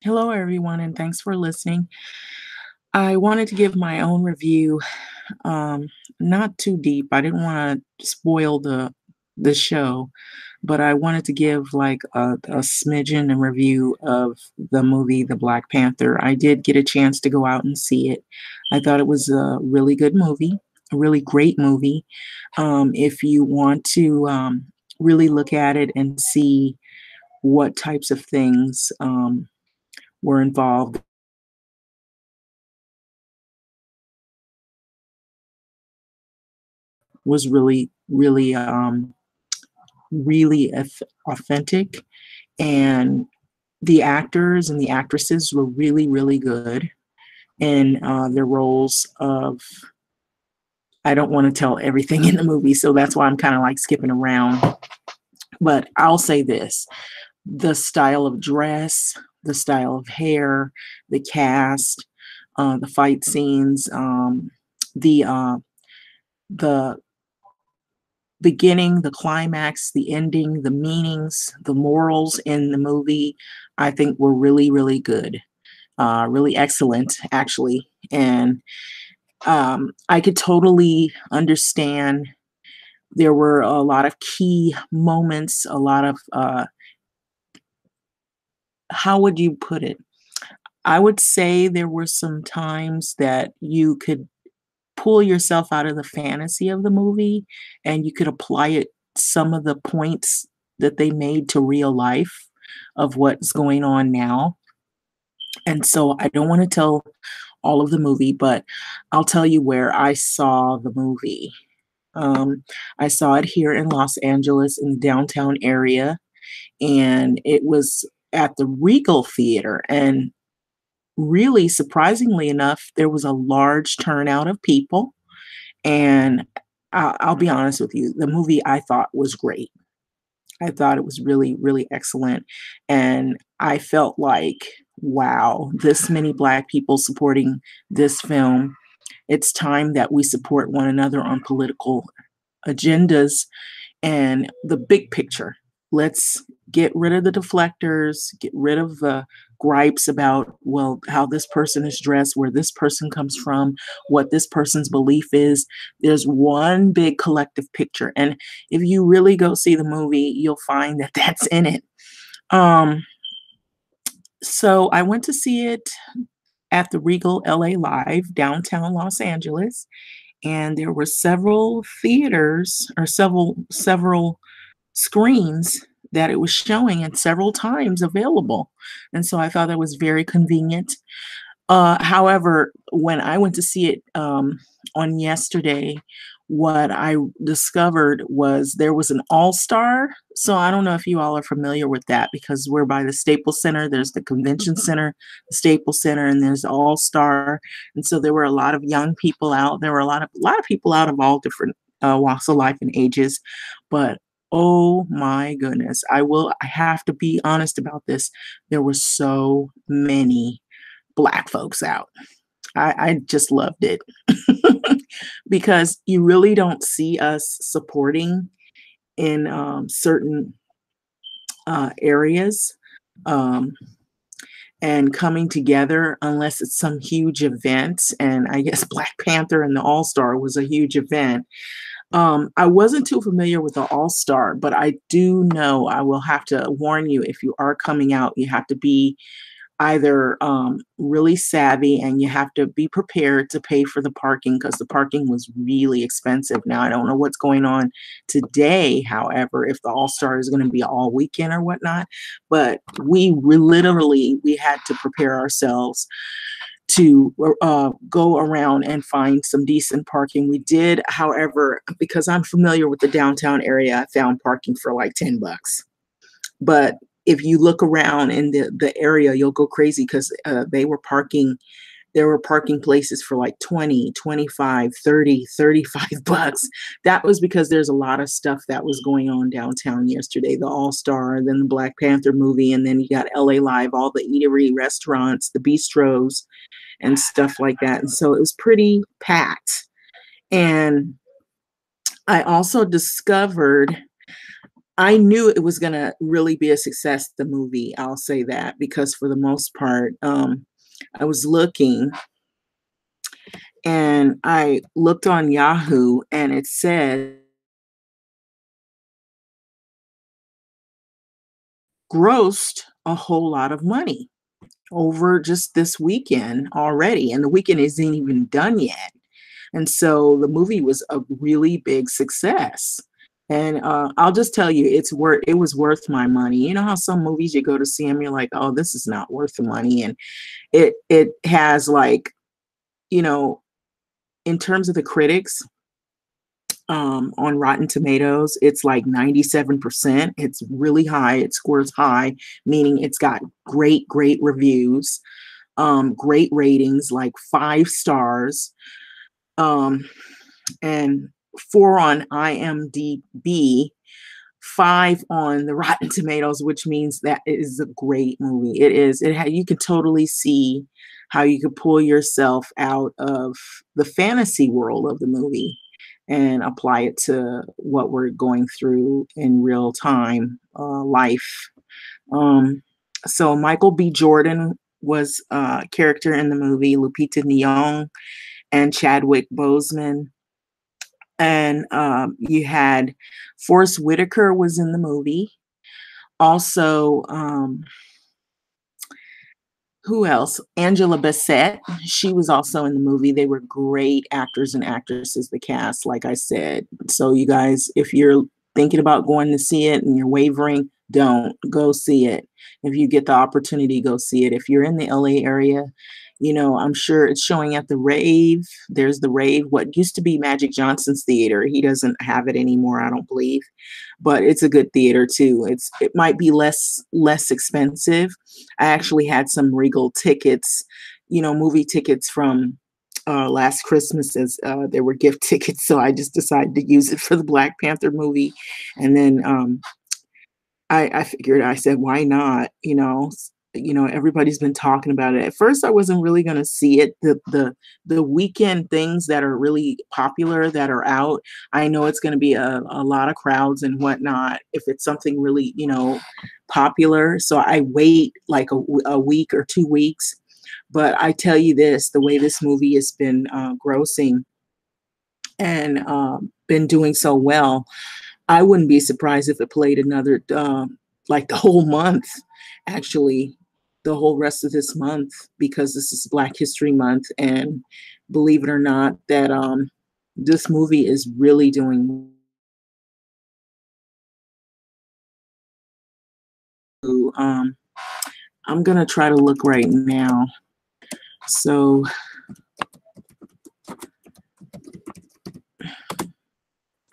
Hello, everyone, and thanks for listening. I wanted to give my own review, um, not too deep. I didn't want to spoil the show, but I wanted to give like a smidgen and review of the movie The Black Panther. I did get a chance to go out and see it. I thought it was a really good movie, a really great movie. If you want to really look at it and see what types of things were involved was really authentic, and the actors and the actresses were really good in their roles of. I don't want to tell everything in the movie, so that's why I'm kind of like skipping around. But I'll say this: the style of dress, the style of hair, the cast, the fight scenes, the the beginning, the climax, the ending, the meanings, the morals in the movie, I think were really good, really excellent, actually. And I could totally understand. There were a lot of key moments, a lot of, how would you put it? I would say there were some times that you could pull yourself out of the fantasy of the movie and you could apply it some of the points that they made to real life of what's going on now. And so I don't want to tell all of the movie, but I'll tell you where I saw the movie. I saw it here in Los Angeles in the downtown area, and it was at the Regal Theater. And really, surprisingly enough, there was a large turnout of people. And I'll be honest with you, the movie I thought was great. I thought it was really excellent. And I felt like, wow, this many Black people supporting this film. It's time that we support one another on political agendas and the big picture. Let's get rid of the deflectors, get rid of the gripes about, well, how this person is dressed, where this person comes from, what this person's belief is. There's one big collective picture. And if you really go see the movie, you'll find that that's in it. Um, so I went to see it at the Regal LA Live, downtown Los Angeles, and there were several theaters or several screens that it was showing and several times available. And so I thought that was very convenient. However, when I went to see it on yesterday, what I discovered was there was an all-star. So I don't know if you all are familiar with that because we're by the Staples Center. There's the Convention Center, the Staples Center, and there's all-star. And so there were a lot of young people out. There were a lot of people out of all different walks of life and ages. But oh my goodness, I have to be honest about this. There were so many Black folks out. I just loved it because you really don't see us supporting in certain areas, um, and coming together unless it's some huge event. And I guess Black Panther and the All Star was a huge event. I wasn't too familiar with the All Star, but I do know, I will have to warn you, if you are coming out, you have to be either really savvy and you have to be prepared to pay for the parking because the parking was really expensive. Now, I don't know what's going on today, however, if the All Star is going to be all weekend or whatnot, but we had to prepare ourselves to go around and find some decent parking. We did, however, because I'm familiar with the downtown area, I found parking for like $10. But if you look around in the area, you'll go crazy because there were parking places for like 20, 25, 30, $35. That was because there's a lot of stuff that was going on downtown yesterday. The All-Star, then the Black Panther movie, and then you got LA Live, all the eatery restaurants, the bistros, and stuff like that. And so it was pretty packed. And I also discovered I knew it was gonna really be a success, the movie, I'll say that, because for the most part, I was looking and I looked on Yahoo and it said grossed a whole lot of money over just this weekend already, and the weekend isn't even done yet. And so the movie was a really big success. And I'll just tell you, it was worth my money. You know how some movies you go to see them, you're like, oh, this is not worth the money, and it has like, you know, in terms of the critics, on Rotten Tomatoes, it's like 97%. It's really high. It scores high, meaning it's got great reviews, great ratings, like 5 stars, um, and 4 on IMDb, 5 on the Rotten Tomatoes, which means that it is a great movie. It is. You can totally see how you could pull yourself out of the fantasy world of the movie and apply it to what we're going through in real time life. Um, so Michael B. Jordan was a character in the movie, Lupita Nyong and Chadwick Boseman. And you had Forrest Whitaker was in the movie. Also, who else? Angela Bassett. She was also in the movie. They were great actors and actresses, the cast, like I said. So, you guys, if you're thinking about going to see it and you're wavering, don't go see it. If you get the opportunity, go see it. If you're in the LA area, you know, I'm sure it's showing at the Rave. There's the Rave, what used to be Magic Johnson's theater. He doesn't have it anymore, I don't believe, but it's a good theater too. It might be less expensive. I actually had some Regal tickets, you know, movie tickets from last Christmas as there were gift tickets, so I just decided to use it for the Black Panther movie, and then I figured, I said, why not? You know, everybody's been talking about it. At first, I wasn't really going to see it. The weekend things that are really popular that are out, I know it's going to be a lot of crowds and whatnot. If it's something really, you know, popular, so I wait like a week or 2 weeks. But I tell you this, the way this movie has been grossing and been doing so well, I wouldn't be surprised if it played another, like the whole month, actually, the whole rest of this month, because this is Black History Month. And believe it or not, that this movie is really doing. Um, I'm gonna try to look right now. So,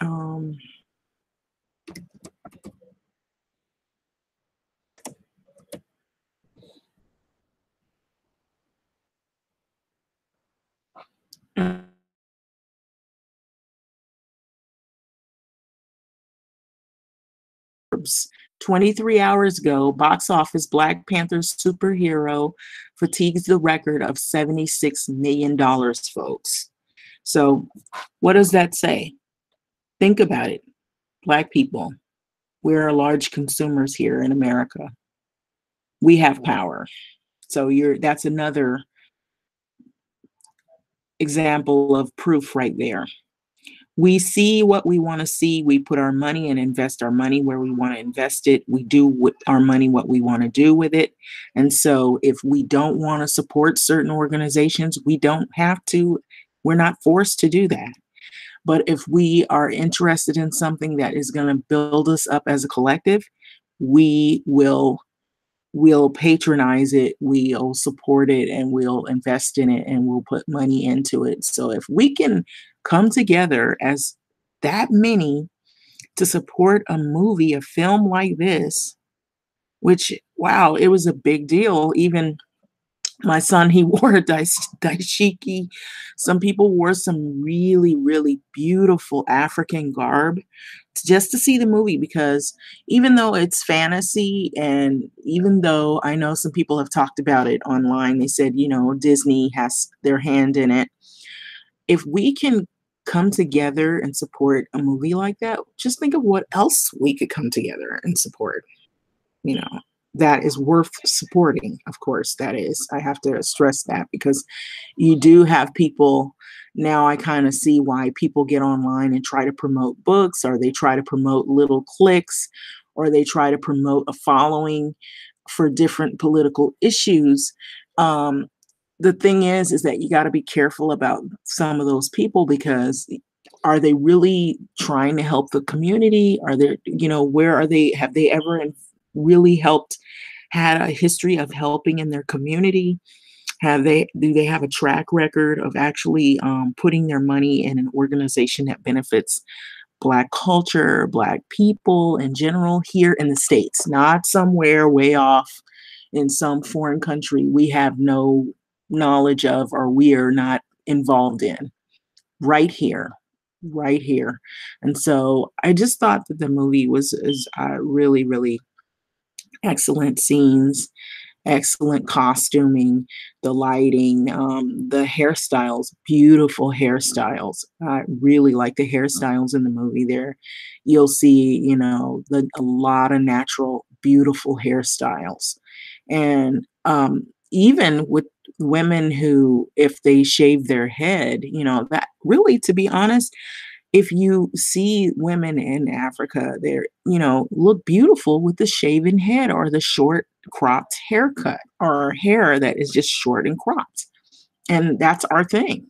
um, uh, 23 hours ago, box office Black Panther superhero fatigues the record of $76 million, folks. So, what does that say? Think about it, Black people. We're large consumers here in America. We have power. So that's another example of proof right there. We see what we want to see. We put our money and invest our money where we want to invest it. We do with our money what we want to do with it. And so if we don't want to support certain organizations, we don't have to. We're not forced to do that. But if we are interested in something that is going to build us up as a collective, we will patronize it, we'll support it, and we'll invest in it, and we'll put money into it. So if we can come together as that many to support a movie, a film like this, which, wow, it was a big deal. Even my son, he wore a dashiki. Some people wore some really beautiful African garb just to see the movie, because even though it's fantasy, and even though I know some people have talked about it online, they said, you know, Disney has their hand in it. If we can come together and support a movie like that, just think of what else we could come together and support, you know, that is worth supporting. Of course, that is. I have to stress that because you do have people now. I kind of see why people get online and try to promote books, or they try to promote little cliques, or they try to promote a following for different political issues. Um, the thing is that you got to be careful about some of those people because are they really trying to help the community? Are they, where are they? Have they ever really helped, had a history of helping in their community? Do they have a track record of actually putting their money in an organization that benefits Black culture, Black people in general here in the States, not somewhere way off in some foreign country we have no knowledge of or we are not involved in? Right here, right here. And so I just thought that the movie was is really, really excellent scenes, excellent costuming, the lighting, the hairstyles, beautiful hairstyles. I really like the hairstyles in the movie there. You'll see, a lot of natural, beautiful hairstyles. And even with women who, if they shave their head, that really, to be honest, if you see women in Africa, they're, look beautiful with the shaven head or the short cropped haircut or hair that is just short and cropped. And that's our thing.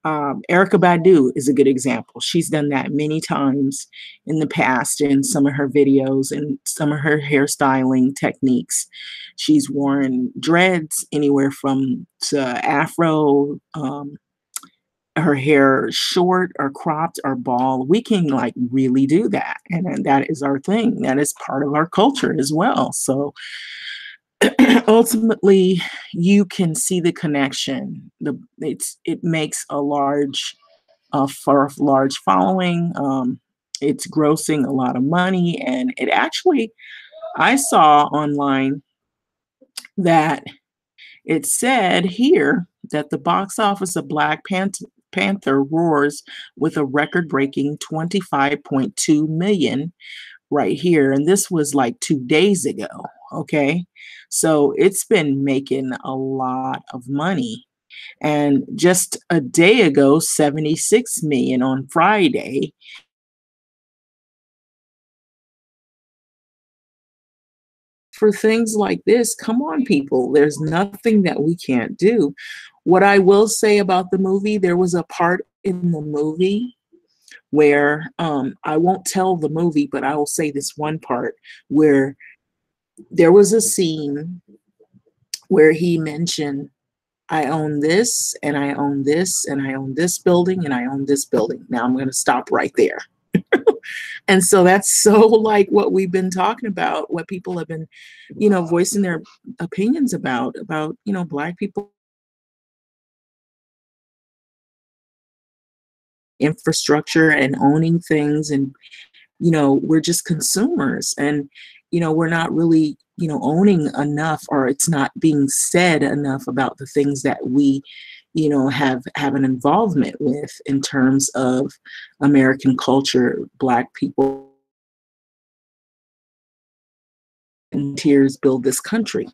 Erica Badu is a good example. She's done that many times in the past in some of her videos and some of her hairstyling techniques. She's worn dreads anywhere from to afro, her hair short or cropped or bald. We can like really do that. And that is our thing. That is part of our culture as well. So ultimately you can see the connection. It makes a large for a large following. It's grossing a lot of money. And it actually, I saw online that it said here that the box office of Panther roars with a record-breaking 25.2 million right here, and this was like 2 days ago, okay? So it's been making a lot of money. And just a day ago, 76 million on Friday. For things like this, come on, people. There's nothing that we can't do. What I will say about the movie, there was a part in the movie where I won't tell the movie, but I will say this one part where there was a scene where he mentioned, I own this, and I own this, and I own this building, and I own this building. Now I'm going to stop right there. And so that's so like what we've been talking about, what people have been, voicing their opinions about, Black people, infrastructure and owning things. And, we're just consumers and, we're not really, owning enough, or it's not being said enough about the things that we, have an involvement with in terms of American culture, Black people and tears build this country,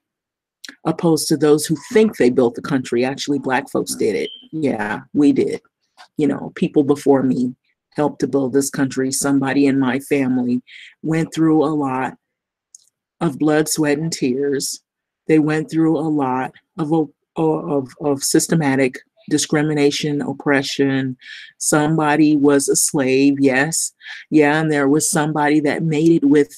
opposed to those who think they built the country. Actually, Black folks did it. Yeah, we did. People before me helped to build this country. Somebody in my family went through a lot of blood, sweat, and tears. They went through a lot of systematic discrimination, oppression. Somebody was a slave, yes, yeah, and there was somebody that mated with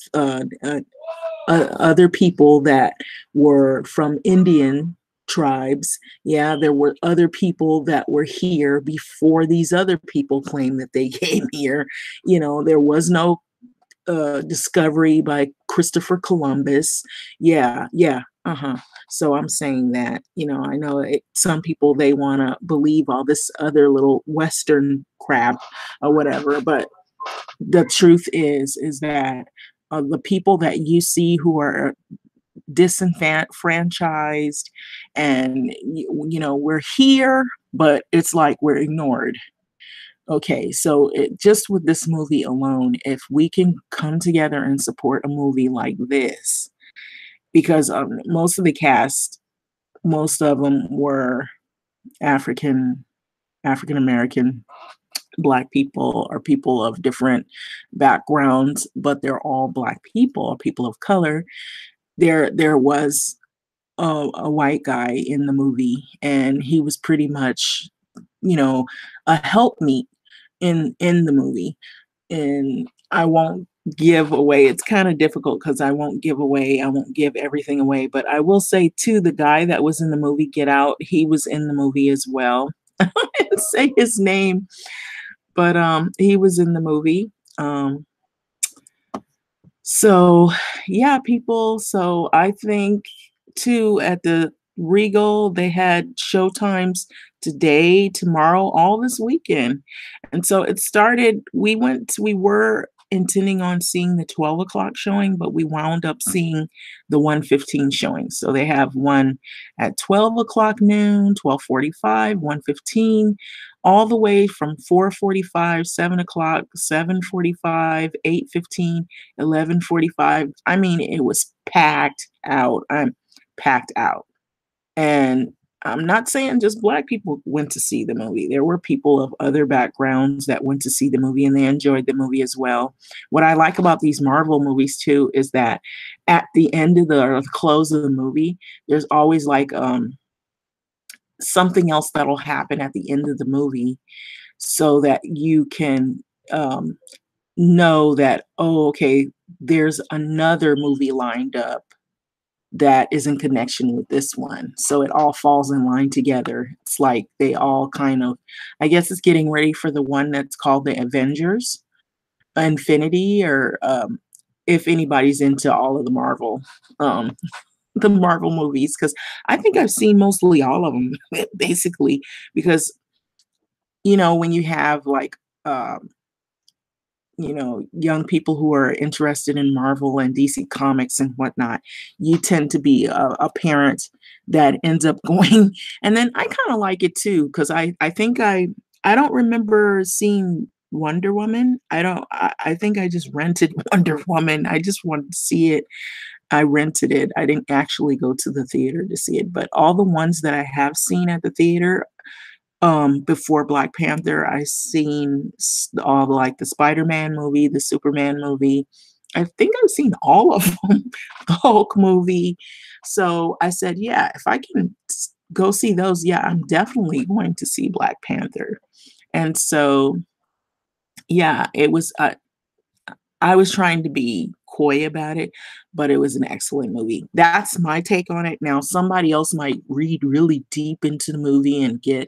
other people that were from Indian tribes. Yeah, there were other people that were here before these other people claimed that they came here. There was no discovery by Christopher Columbus. Yeah, yeah. Uh-huh. So I'm saying that, I know some people, they want to believe all this other little Western crap or whatever, but the truth is that the people that you see who are disenfranchised and, we're here, but it's like we're ignored. Okay, so just with this movie alone, if we can come together and support a movie like this, because most of the cast, most of them were African African American, Black people, or people of different backgrounds, but they're all Black people, people of color. There was a white guy in the movie, and he was pretty much, you know, a helpmeet in the movie. And I won't give away. It's kind of difficult because I won't give everything away. But I will say too, the guy that was in the movie Get Out, he was in the movie as well. I didn't say his name, but he was in the movie. Um, so, yeah, people. So I think too at the Regal, they had showtimes today, tomorrow, all this weekend. And so it started, we were intending on seeing the 12 o'clock showing, but we wound up seeing the 1:15 showing. So they have one at 12 o'clock noon, 12:45, 1:15, all the way from 4:45, 7 o'clock, 7:45, 8:15, 11:45. I mean, it was packed out. I'm packed out. And I'm not saying just Black people went to see the movie. There were people of other backgrounds that went to see the movie and they enjoyed the movie as well. What I like about these Marvel movies too is that at the end of the or the close of the movie, there's always like something else that'll happen at the end of the movie so that you can um, know that, oh, okay, there's another movie lined up that is in connection with this one. So it all falls in line together. It's like they all kind of, I guess it's getting ready for the one that's called the Avengers Infinity, or if anybody's into all of um, the Marvel movies, because I think I've seen mostly all of them, basically, because, when you have like, um, young people who are interested in Marvel and DC Comics and whatnot, you tend to be a parent that ends up going. And then I kind of like it too, because I think I don't remember seeing Wonder Woman. I think I just rented Wonder Woman. I just wanted to see it. I rented it. I didn't actually go to the theater to see it, but all the ones that I have seen at the theater, before Black Panther, I seen all like the Spider-Man movie, the Superman movie. I think I've seen all of them, the Hulk movie. So I said, yeah, if I can go see those, yeah, I'm definitely going to see Black Panther. And so, yeah, I was trying to be coy about it, but it was an excellent movie. That's my take on it. Now, somebody else might read really deep into the movie and be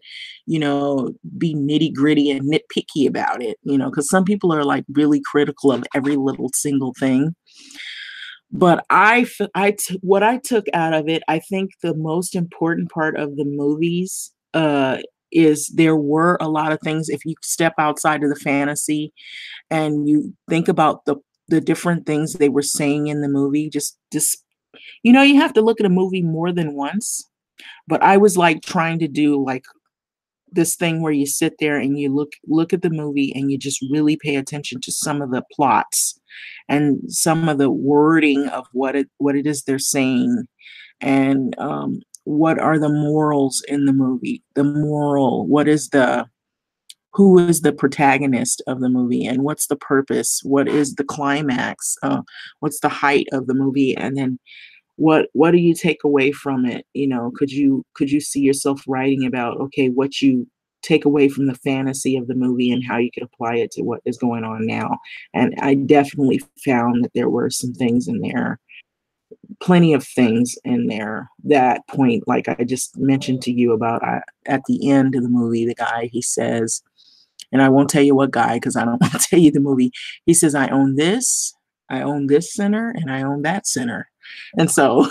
nitty gritty and nitpicky about it, because some people are like really critical of every little single thing. But what I took out of it, I think the most important part of the movies is there were a lot of things. If you step outside of the fantasy and you think about the different things they were saying in the movie, just you have to look at a movie more than once. But I was like trying to do like this thing where you sit there and you look at the movie and you just really pay attention to some of the plots and some of the wording of what it is they're saying, and what are the morals in the movie, the moral, what is the who is the protagonist of the movie, and what's the purpose, what is the climax, what's the height of the movie, and then what do you take away from it. Could you see yourself writing about, okay, what you take away from the fantasy of the movie and how you could apply it to what is going on now. And I definitely found that there were some things in there, plenty of things in there, that point, like I just mentioned to you about, at the end of the movie, the guy, he says, and I won't tell you what guy because I don't want to tell you the movie. He says, I own this center, and I own that center. And so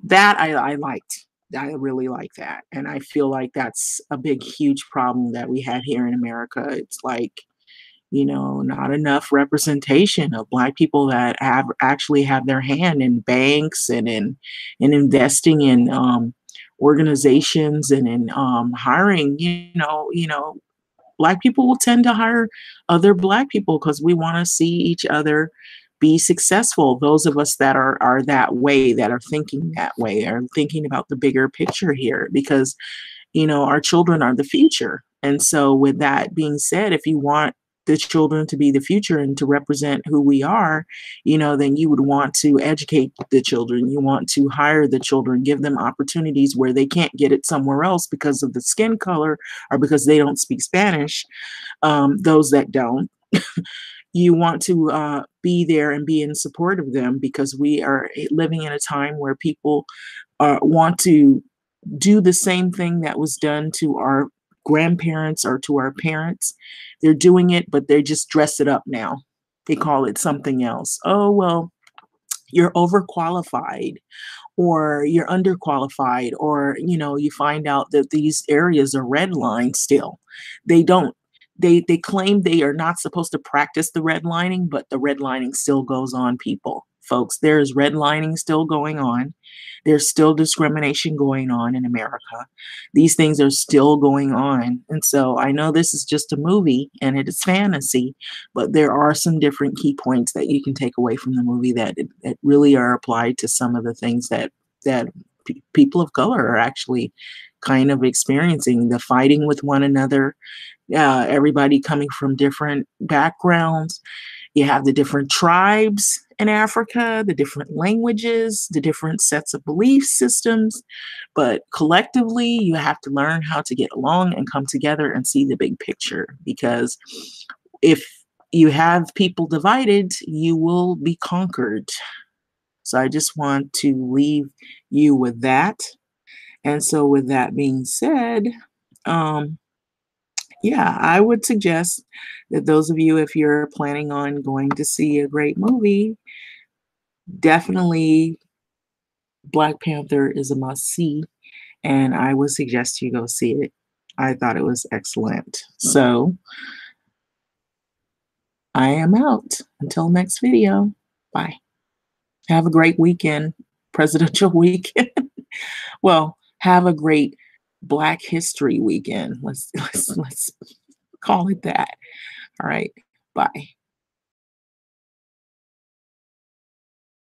that I liked. I really like that. And I feel like that's a big, huge problem that we had here in America. It's like, not enough representation of Black people that actually have their hand in banks and in investing in organizations and in hiring, Black people will tend to hire other Black people because we wanna see each other be successful. Those of us that are that way, that are thinking that way, are thinking about the bigger picture here because our children are the future. And so, with that being said, if you want the children to be the future and to represent who we are, then you would want to educate the children. You want to hire the children, give them opportunities where they can't get it somewhere else because of the skin color or because they don't speak Spanish. Those that don't. You want to be there and be in support of them because we are living in a time where people want to do the same thing that was done to our grandparents or to our parents. They're doing it, but they just dress it up now. They call it something else. Oh, well, you're overqualified or you're underqualified, or you find out that these areas are redlined still. They don't. They claim they are not supposed to practice the redlining, but the redlining still goes on, people. Folks, there is redlining still going on. There's still discrimination going on in America. These things are still going on. And so I know this is just a movie and it is fantasy, but there are some different key points that you can take away from the movie that really are applied to some of the things that people of color are actually kind of experiencing, the fighting with one another, everybody coming from different backgrounds. You have the different tribes in Africa, the different languages, the different sets of belief systems. But collectively, you have to learn how to get along and come together and see the big picture. Because if you have people divided, you will be conquered. So I just want to leave you with that. And so, with that being said, um, yeah, I would suggest that those of you, if you're planning on going to see a great movie, definitely Black Panther is a must see, and I would suggest you go see it. I thought it was excellent. So I am out. Until next video. Bye. Have a great weekend, presidential weekend. Well, have a great Black History weekend. Let's call it that. All right. Bye.